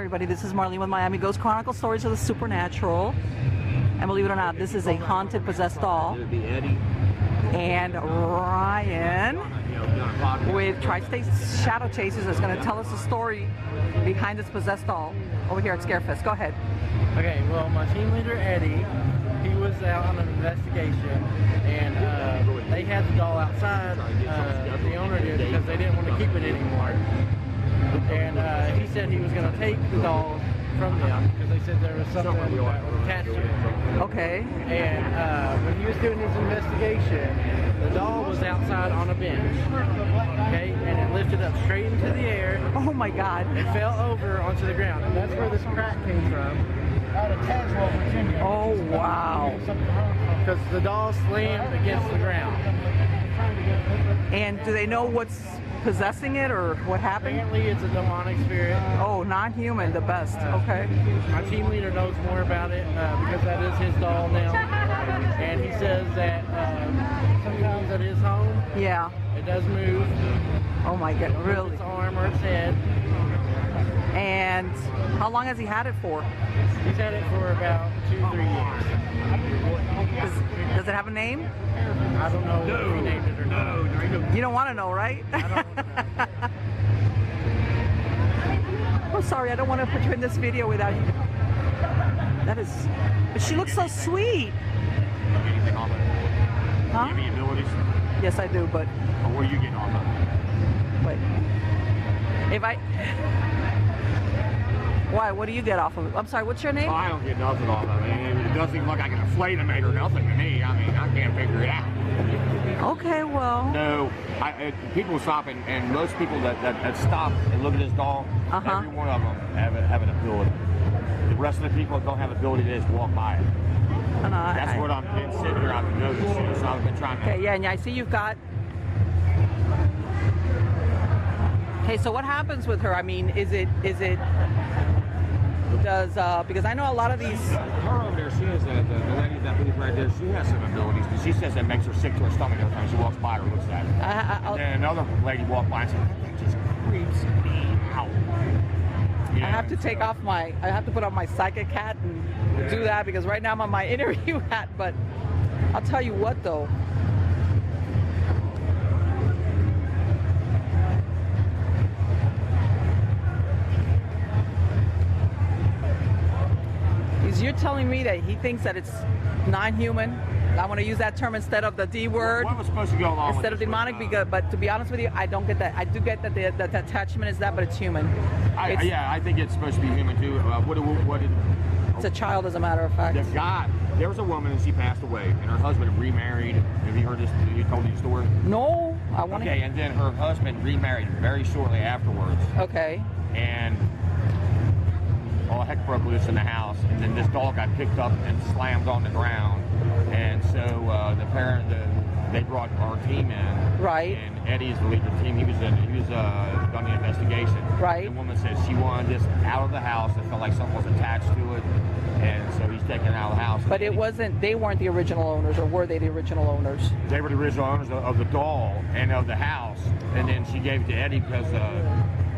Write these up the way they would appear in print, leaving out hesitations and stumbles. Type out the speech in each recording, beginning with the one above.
everybody, this is Marlene with Miami Ghost Chronicles, stories of the supernatural. And believe it or not, this is a haunted, possessed doll. And Ryan with TriState Shadow Chasers is going to tell us the story behind this possessed doll over here at ScareFest. Go ahead. Okay, well, my team leader Eddie, he was out on an investigation, and they had the doll outside. The owner did, because they didn't want to keep it anymore. And he said he was going to take the doll from them because they said there was something that was attached to it. Okay. And when he was doing his investigation, the doll was outside on a bench. Okay, and it lifted up straight into the air. Oh my God! It fell over onto the ground, and that's where this crack came from. Out of Tazewell, Virginia. Oh wow! Because the doll slammed against the ground. And do they know what's possessing it or what happened? Apparently it's a demonic spirit. Oh, non-human, the best. Okay. My team leader knows more about it because that is his doll now. And he says that sometimes at his home, yeah, it does move. Oh my God, really? Its arm or its head. And how long has he had it for? He's had it for about 2-3 years. Does it have a name? I don't know if he named it or not. You don't want to know, right? I don't want to know. Oh, sorry, I don't want to put you in this video without you. That is, but she looks so sweet. Anything on it? Huh? Do you have any abilities? Yes, I do, but. Or where are you getting on them? Wait. If I. Why? What do you get off of it? I'm sorry, what's your name? Oh, I don't get nothing off of it. It doesn't even look like an inflatomate or nothing to me. I mean, I can't figure it out. Okay, well. No, people stop, and most people that stop and look at this doll, every one of them have an ability. The rest of the people don't have the ability to just walk by it. That's what I've been sitting here, I've noticed. So I've been trying to. Okay, yeah, and I see you've got. Okay, so what happens with her? I mean, because I know a lot of these. Her over there, she has the lady that moves right there. She has some abilities, but she says that makes her sick to her stomach every time she walks by or looks at it. And then another lady walked by and said, "That just creeps me out." You know, I have to take off I have to put on my psychic hat and do that because right now I'm on my interview hat. But I'll tell you what, though. You're telling me that he thinks that it's non-human. I want to use that term instead of the D word. What was supposed to go along instead of demonic? But to be honest with you, I don't get that. I do get that the attachment is that, but it's human. Yeah, I think it's supposed to be human too. It's a child, as a matter of fact. There was a woman and she passed away, and her husband remarried. Have you heard this? He told you the story? No, I want to. Okay, and then her husband remarried very shortly afterwards. Okay. And all heck broke loose in the house, and then this doll got picked up and slammed on the ground, and so they brought our team in. Right. And Eddie's the leader of the team. He was done the investigation. Right. The woman said she wanted this out of the house. It felt like something was attached to it, and so he's taken it out of the house. But it wasn't. They weren't the original owners, or were they the original owners? They were the original owners of the doll and of the house, and then she gave it to Eddie because.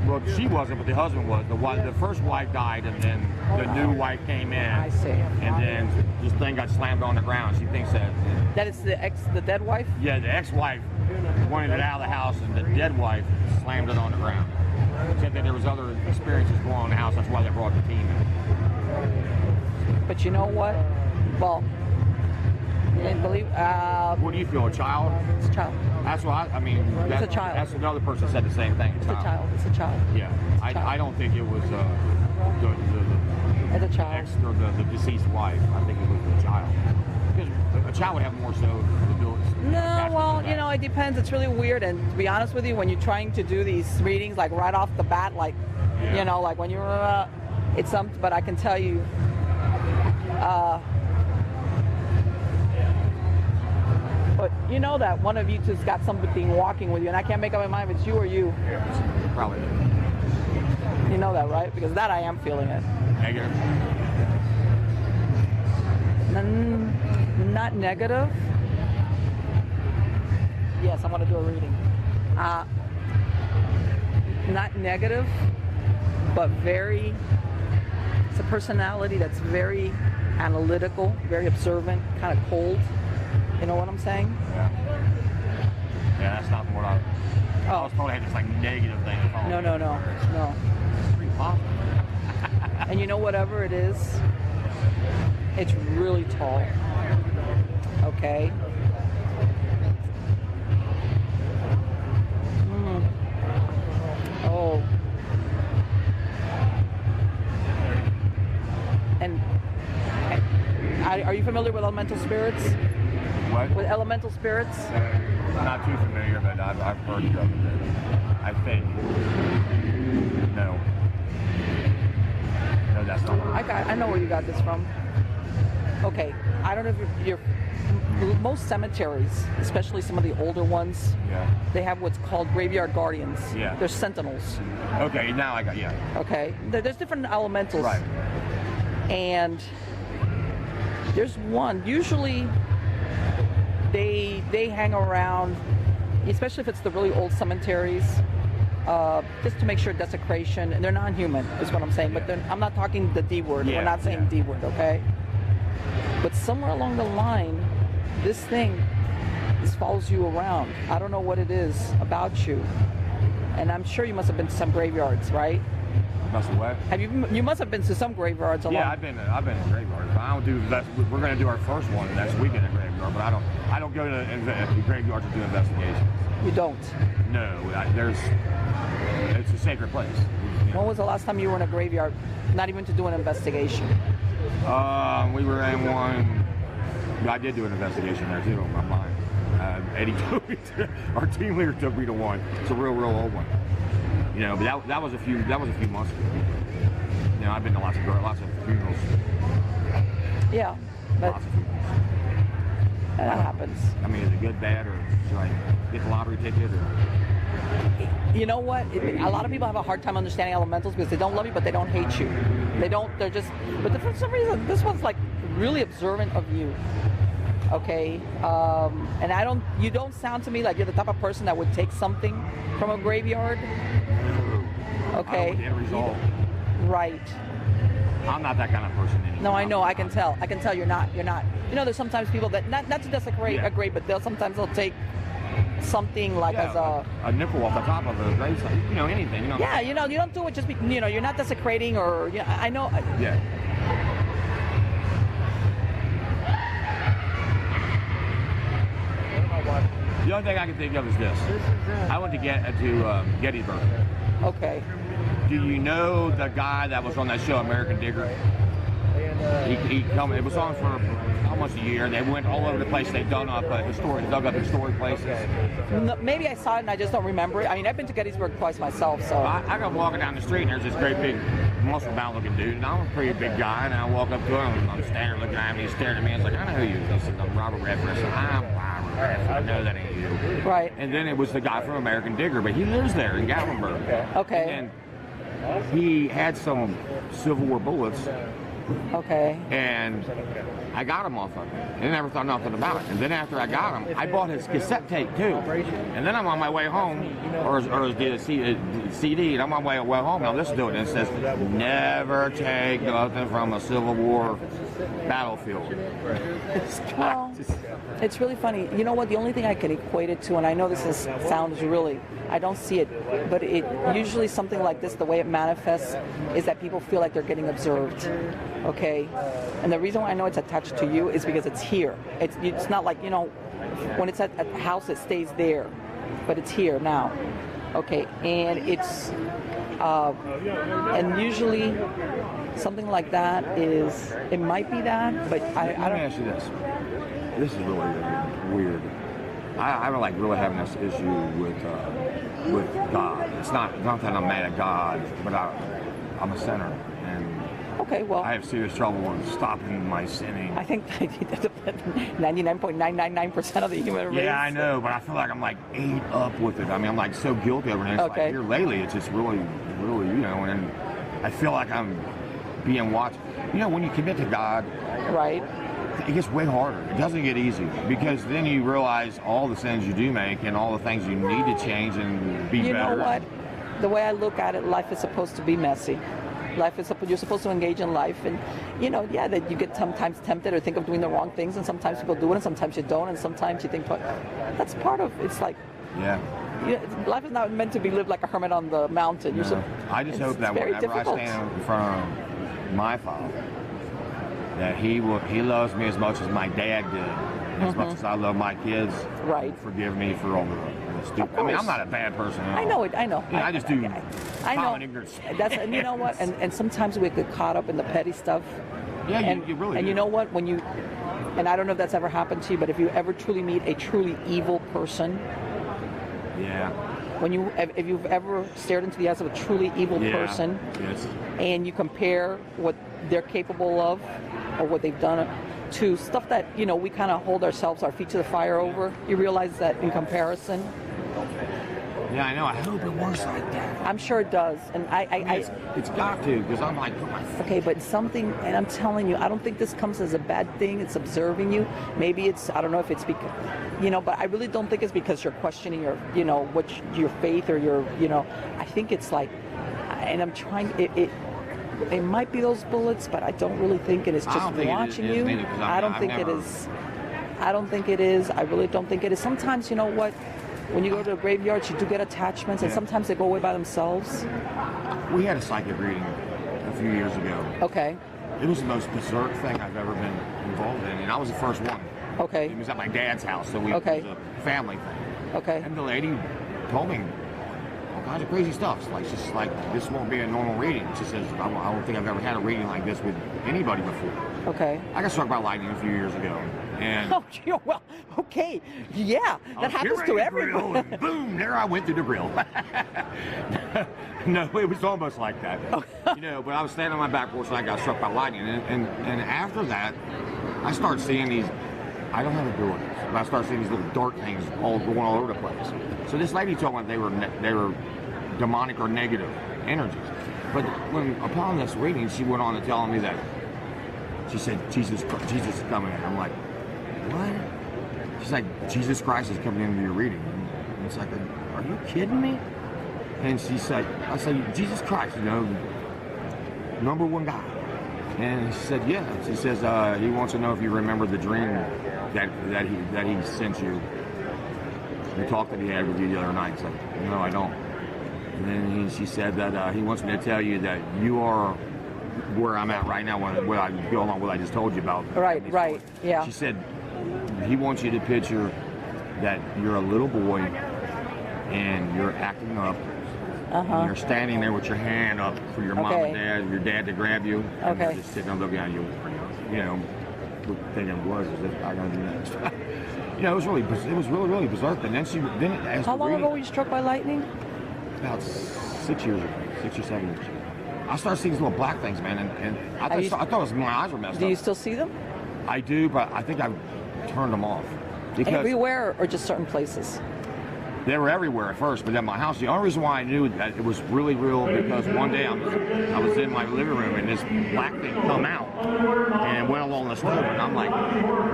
Well, she wasn't, but the husband was. The first wife died, and then the new wife came in. I see. And then this thing got slammed on the ground. She thinks that it's the dead wife? Yeah, the ex-wife wanted it out of the house, and the dead wife slammed it on the ground. Said that there was other experiences going on in the house. That's why they brought the team in. But you know what? Well, what do you feel? A child? It's a child. That's what I mean. It's a child. That's another person said the same thing. It's a child. It's a child. Yeah, I don't think it was it's a child. The deceased wife. I think it was the child. Because a child would have more so abilities. No, well, you know, it depends. It's really weird. And to be honest with you, when you're trying to do these readings, like right off the bat, like you know, like when you're, it's something. But I can tell you. But you know that one of you just got something walking with you, and I can't make up my mind if it's you or you. Probably. You know that, right? Because that I am feeling it. Negative? Not negative. Yes, I want to do a reading. Not negative, but very a personality that's very analytical, very observant, kind of cold. You know what I'm saying? Yeah. Yeah, that's not what I was told I had this like negative thing. No. It's pretty positive. And you know, whatever it is, it's really tall. Okay? Oh. And are you familiar with elemental spirits? What? With elemental spirits? Not too familiar, but I've heard of it. I think. No. No, that's not. I know where you got this from. Okay, I don't know if you're most cemeteries, especially some of the older ones, they have what's called graveyard guardians. Yeah. They're sentinels. Okay, now I got, Okay, there's different elementals. Right. And there's one, usually they hang around, especially if it's the really old cemeteries, just to make sure desecration, and they're non-human is what I'm saying, but I'm not talking the D word. We're not saying D word, okay? But somewhere along the line, this thing follows you around. I don't know what it is about you. And I'm sure you must have been to some graveyards, right? Must have what? You must have been to some graveyards along. Yeah, I've been in graveyards. I don't do that. We're going to do our first one next weekend in graveyard, but I don't go to the graveyards to do investigations. You don't? No, it's a sacred place. You know. When was the last time you were in a graveyard, not even to do an investigation? We were in one. I did do an investigation there too on my mind. Eddie took me our team leader took me to one. It's a real old one. You know, but that was a few months ago. You know, I've been to lots of funerals. Yeah, but lots of funerals. That happens. I mean, is it good, bad, or should I get the lottery ticket? Or? You know what? A lot of people have a hard time understanding elementals because they don't love you, but they don't hate you. They're just, but for some reason, this one's like really observant of you. Okay, and you don't sound to me like you're the type of person that would take something from a graveyard. Okay. End result. Right. I'm not that kind of person anymore. No, I know. I can tell. You're not. You know, there's sometimes people that not to desecrate a grave, but they'll take something like as a nickel off the top of a grave site. You know, anything. You know. Yeah, you know, you don't do it just you're not desecrating or I know. Yeah. The only thing I can think of is this. I went to Gettysburg. Okay. Do you know the guy that was on that show, American Digger? It was on for almost a year. They went all over the place. They've dug up historic places. No, maybe I saw it and I just don't remember it. I mean, I've been to Gettysburg twice myself, so. I got walking down the street and there's this great big muscle-bound looking dude, and I'm a pretty big guy, and I walk up to him, and I'm standing looking at him, and he's staring at me, and I was like, I know who you are. He said, I'm Robert Redford. I said, I'm Robert Redford. I know that ain't you. Right. And then it was the guy from American Digger, but he lives there in Gatlinburg. Okay. And he had some Civil War bullets. Okay. And I got him off of him. And I never thought nothing about it. And then after I got him, I bought his cassette tape too. And then I'm on my way home, or the CD, and I'm on my way home, and I listen to it, and it says, never take nothing from a Civil War battlefield. Well, it's really funny. You know what? The only thing I can equate it to, and I know this sounds really, I don't see it, but it usually something like this, the way it manifests, is that people feel like they're getting observed. Okay? And the reason why I know it's attached to you is because it's here. It's not like, when it's at a house, it stays there. But it's here now. Okay? And it's, and usually something like that it might be that, but I don't. Let me ask you this. This is really weird. I'm like really having this issue with God. It's not that I'm mad at God, but I'm a sinner, and okay, well, I have serious trouble in stopping my sinning. I think 99.999% of the human race. Yeah, I know, but I feel like I'm like ate up with it. I mean, I'm like so guilty over it. It's okay. Like here lately, it's just really, and I feel like I'm being watched. When you commit to God, right? It gets way harder. It doesn't get easy because then you realize all the sins you do make and all the things you need to change and be better. You know what? The way I look at it, life is supposed to be messy. Life is you're supposed to engage in life, and yeah, that you get sometimes tempted or think of doing the wrong things, and sometimes people do it, and sometimes you don't, and sometimes you think, but that's part of it's like. Yeah. Life is not meant to be lived like a hermit on the mountain. No. I just hope that whenever I stand in front of my Father, that He loves me as much as my dad did, as much as I love my kids. Right. Forgive me for all the stupid. I mean, I'm not a bad person at all. I know it. I know. I just do. I know. Common ignorance. And you know what? And sometimes we get caught up in the petty stuff. Yeah, you really. And do. you know what? And I don't know if that's ever happened to you, but if you ever truly meet a truly evil person. Yeah. If you've ever stared into the eyes of a truly evil person, yes. and you compare what they're capable of or what they've done to stuff that we kind of hold our feet to the fire over, you realize that in comparison. Yeah, I know. I hope it works like that. I'm sure it does, and it's got to, because I'm like, okay, but something, and I'm telling you, I don't think this comes as a bad thing. It's observing you. Maybe I don't know if it's because, but I really don't think it's because you're questioning your, your faith or your, I think it's like, and I'm trying, it might be those bullets, but I don't really think it is just watching you. I don't think it is. I don't think it is. I really don't think it is. Sometimes, you know what? When you go to the graveyards, you do get attachments, and sometimes they go away by themselves. We had a psychic reading a few years ago. Okay. It was the most berserk thing I've ever been involved in, and I was the first one. Okay. It was at my dad's house, so it was a family thing. Okay. And the lady told me all kinds of crazy stuff. She's like, this won't be a normal reading. She says, I don't think I've ever had a reading like this with anybody before. Okay. I got struck by lightning a few years ago. And well, okay, yeah, that happens to everyone. And boom, there I went through the grill. No, it was almost like that. But I was standing on my back porch and I got struck by lightning. And after that, I started seeing these, I don't have a clue what it is, but I started seeing these little dark things going all over the place. So this lady told me they were demonic or negative energies. But upon this reading, she went on to tell me that, she said, Jesus is coming in. I'm like, what? She's like, Jesus Christ is coming into your reading. And it's like, are you kidding me? And she said, I said, Jesus Christ, number one guy. And she said, yeah. She says, he wants to know if you remember the dream that he sent you. The talk that he had with you the other night. It's like, no, I don't. And then she said that he wants me to tell you that you are where I'm at right now, what I go along with what I just told you about. Right, yeah. She said he wants you to picture that you're a little boy and you're acting up. And you're standing there with your hand up for your mom and dad, your dad to grab you. And you're just sitting there looking at you, thinking, what is this I gonna do next? It was really berserk. And then as how long ago were you struck by lightning? About 6 years ago, 6 or 7 years ago. I started seeing these little black things, man, and I thought it was my eyes were messed up. Do you still see them? I do, but I think I've turned them off. Everywhere or just certain places? They were everywhere at first, but at my house, the only reason why I knew that it was really real because one day I was in my living room and this black thing come out and it went along the stove, and I'm like,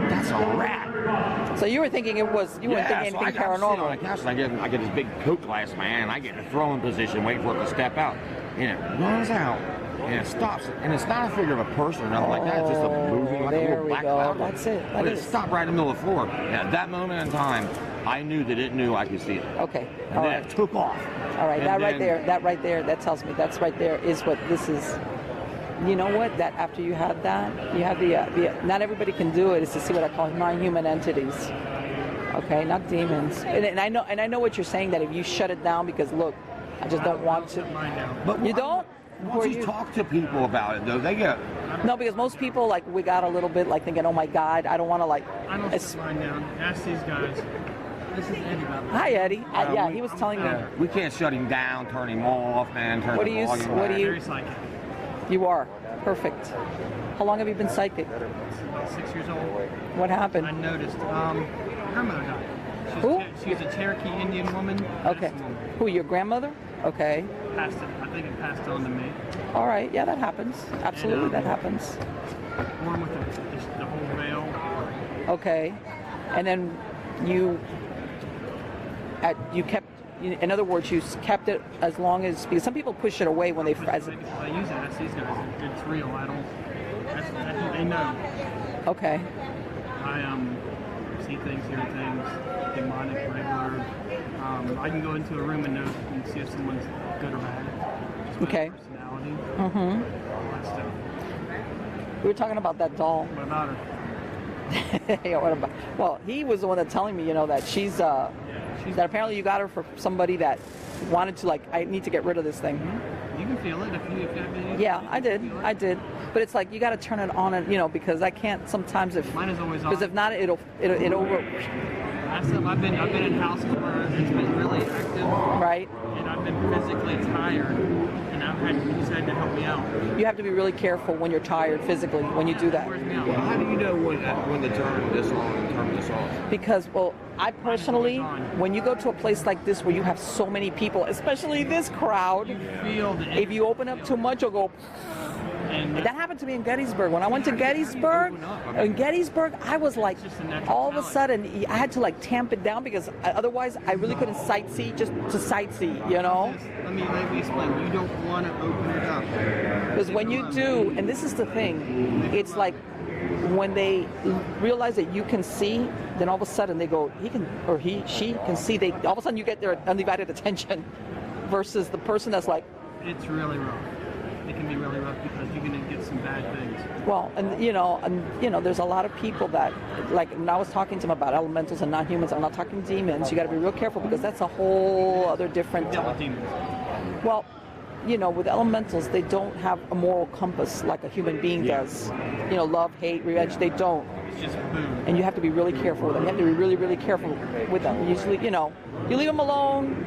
that's a rat. So you were thinking you weren't thinking anything paranormal. On the couch, and I get this big Coke glass in my hand, and I get in a throwing position, waiting for it to step out, and it runs out. And it stops, and it's not a figure of a person or nothing like that. It's just a moving, like a little black cloud. That's it. But it stopped right in the middle of the floor. And at that moment in time, I knew that it knew I could see it. Okay. And then it took off. All right. That right there, that tells me that's right there is what this is. You know what? That after you had that, you have the not everybody can do it. Is to see what I call non-human entities. Okay, not demons. And I know what you're saying, that if you shut it down because look, I just don't want to. But you don't. Once you talk to people about it, though, they get... No, because most people, we got a little bit, thinking, oh, my God, I don't want to, I don't shut mine down. Ask these guys. This is Eddie, by the way. Hi, Eddie. He was telling me. We can't shut him down, turn him off, man, turn the volume down. What are you... Very psychic. You are. Perfect. How long have you been psychic? About 6 years old. What happened? I noticed. Grandmother died. Who? She's a Cherokee Indian woman. Okay. Who, your grandmother? Okay. I think it passed on to me. All right. Yeah, that happens. Absolutely, and, that happens. One with the whole veil. Okay. And then you kept in other words, you kept it as long as, because some people push it away when they. I use it. That's these guys. It's real. I don't. They know. Okay. I see things, hear things, demonic, regular. I can go into a room and know and see if someone's good or bad. Okay. Personality. Mm-hmm. All that stuff. We were talking about that doll. What about her? Yeah, what about? Well, he was the one that's telling me, that she's that apparently you got her for somebody that wanted to, like, I need to get rid of this thing. You can feel it if you have any. Yeah, I did. But it's like you got to turn it on, and because I can't sometimes if. Mine is always on. Because if not, it'll. I've been in houses where it's been really active. Right. And I've been physically tired, and you just had to help me out. You have to be really careful when you're tired physically when you do that. How do you know when to turn this on and turn this off? Because, well, I personally, when you go to a place like this where you have so many people, especially this crowd, if you open up too much, you'll go. And that happened to me in Gettysburg. When I went to Gettysburg, I was like, all of a sudden, I had to like tamp it down because otherwise I really couldn't sightsee just to sightsee, Let me explain. You don't want to open it up. Because when you do, and this is the thing, it's like when they realize that you can see, then all of a sudden they go, she can see. All of a sudden you get their undivided attention versus the person that's like. It's really rough. It can be really rough because you're going to get some bad things. Well, and there's a lot of people that, like, when I was talking to them about elementals and non-humans, I'm not talking demons. You got to be real careful because that's a whole other different. Demons. Well, with elementals, they don't have a moral compass like a human being does. Love, hate, revenge, they don't. It's just boom. And you have to be really careful with them. You have to be really, really careful with them. Usually, you leave them alone.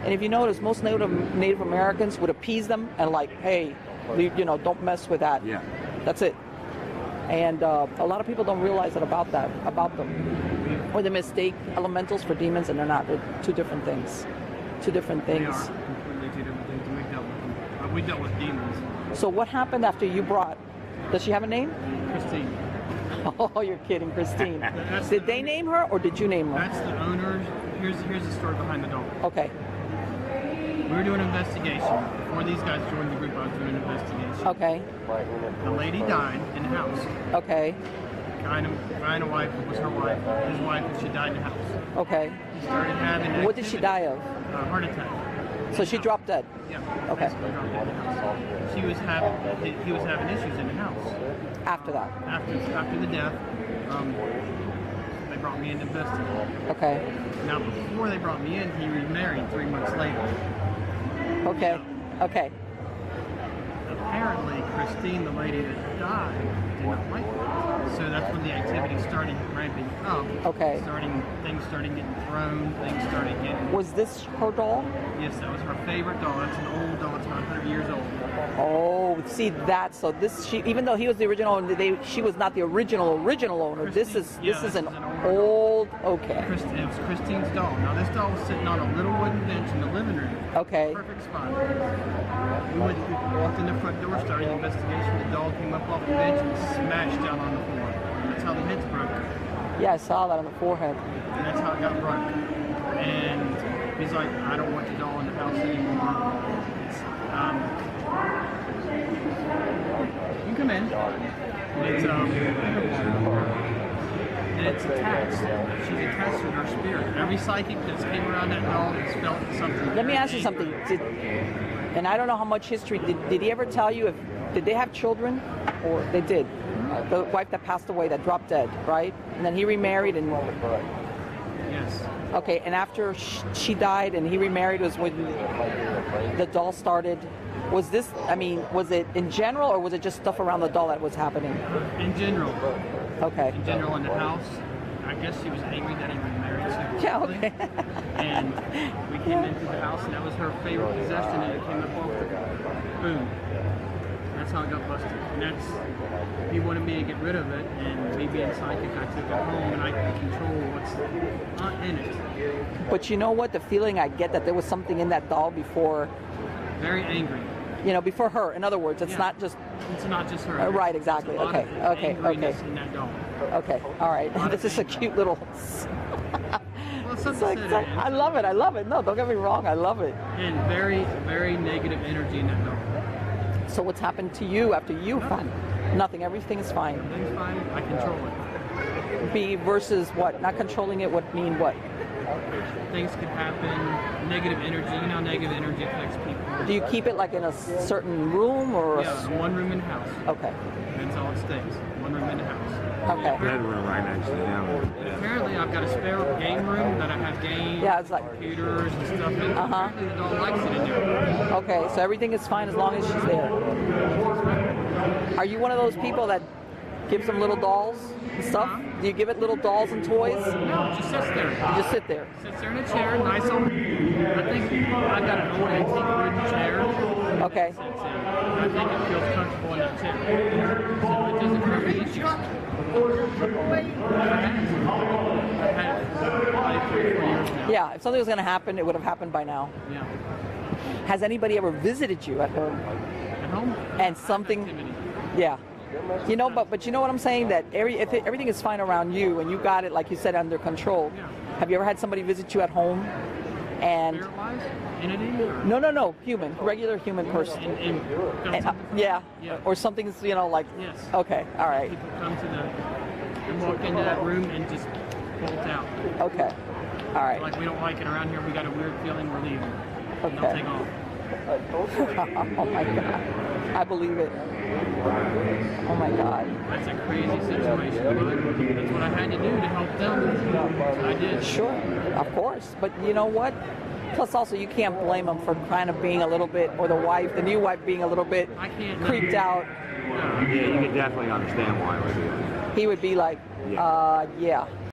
And if you notice, most Native Americans would appease them and like, hey, don't mess with that. Yeah. That's it. And a lot of people don't realize that about them. Or they mistake elementals for demons, and they're not. They're two different things. Two different things. They are completely two different things, and we dealt with demons. So what happened after you brought? Does she have a name? Christine. Oh, you're kidding, Christine. Did they name her, or did you name her? That's the owner. Here's the story behind the doll. Okay. We were doing an investigation. Before these guys joined the group, I was doing an investigation. Okay. The lady died in the house. Okay. Guy and a wife was her wife. His wife, and she died in the house. Okay. He started having. What did she die of? Heart attack. So she dropped dead. Yeah. Okay. Dropped dead in the house. He was having issues in the house. After that. After the death, they brought me in to investigate. Okay. Now, before they brought me in, he remarried 3 months later. Okay. Okay. Apparently, Christine, the lady that died, did not like that. So that's when the activity started ramping up. Okay. Things started getting thrown. Things started getting. Was this her doll? Yes, that was her favorite doll. That's an old doll. It's about 100 years old. Oh, see that. So even though he was the original owner, she was not the original owner. This is an old. Okay. It was Christine's doll. Now this doll was sitting on a little wooden bench in the living room. Okay. Perfect spot. We walked in the front door, started the investigation. The doll came up off the bench and smashed down on the floor. That's how the head's broke. Yeah, I saw that on the forehead. And that's how it got broke. And he's like, I don't want the doll in the house anymore. It's, you can come in. It's attached. She's attached to her spirit. Every psychic that's came around that doll has felt something. Let me ask you something. And I don't know how much history. Did he ever tell you did they have children? Or they did. The wife that passed away, that dropped dead, right? And then he remarried and. Yes. Okay, and after she died and he remarried was when the doll started. Was it in general or was it just stuff around the doll that was happening? In general. Okay. In general, in the house, I guess she was angry that he remarried so Yeah, okay. And we came into the house and that was her favorite possession and it came up off the boom. That's how it got busted. And he wanted me to get rid of it, and me being psychic, I took it home and I could control what's not in it. But you know what? The feeling I get that there was something in that doll before. Very angry. Before her. In other words, it's not just. It's not just her. Right, exactly. Okay. In that doll. Okay. All right. This is a cute little. Well, Well, It's like, I love it. I love it. No, don't get me wrong. I love it. And very, very negative energy in that doll. So what's happened to you after you found nothing? Everything is fine. Everything's fine. I control it. Be versus what? Not controlling it would mean what? Things could happen. Negative energy. You know, negative energy affects people. Do you keep it like in a certain room or? Yeah, one room in the house. Okay. That's all it stays. One room in the house. Okay. Bedroom right next to him. Apparently, I've got a spare game room that I have games, Yeah, it's like computers, and stuff in. Apparently, the doll likes it in there. okay. So everything is fine as long as she's there. Are you one of those people that gives them little dolls and stuff? Do you give it little dolls and toys? No, she sits there. You just sit there. Sits there in a chair, nice old. I think I've got an old antique wooden chair. Okay. Sits in. I think it feels comfortable in that chair. So it doesn't have any issues. I've had it for like 3 or 4 years now. Yeah. If something was going to happen, it would have happened by now. Yeah. Has anybody ever visited you at home? At home? And something. Activity. Yeah. You know, but you know what I'm saying? That if everything is fine around you and you got it, like you said, under control. Yeah. Have you ever had somebody visit you at home? And Spirit-wise? Entity? Or? no, human, regular human person. And Yeah. Yeah. Or something's, you know, like. Yes. Okay. All right. People come to and walk into that room and just bolt out. Okay. All right. Like, we don't like it around here. We got a weird feeling. We're leaving. And they'll Okay. take off. Oh my God. I believe it. Oh my God. That's a crazy situation. But that's what I had to do to help them. I did. Sure. Of course. But you know what? Plus, also, you can't blame them for kind of being a little bit, or the new wife being a little bit I can't creeped out. Yeah, you can definitely understand why it would be like that. He would be like, yeah.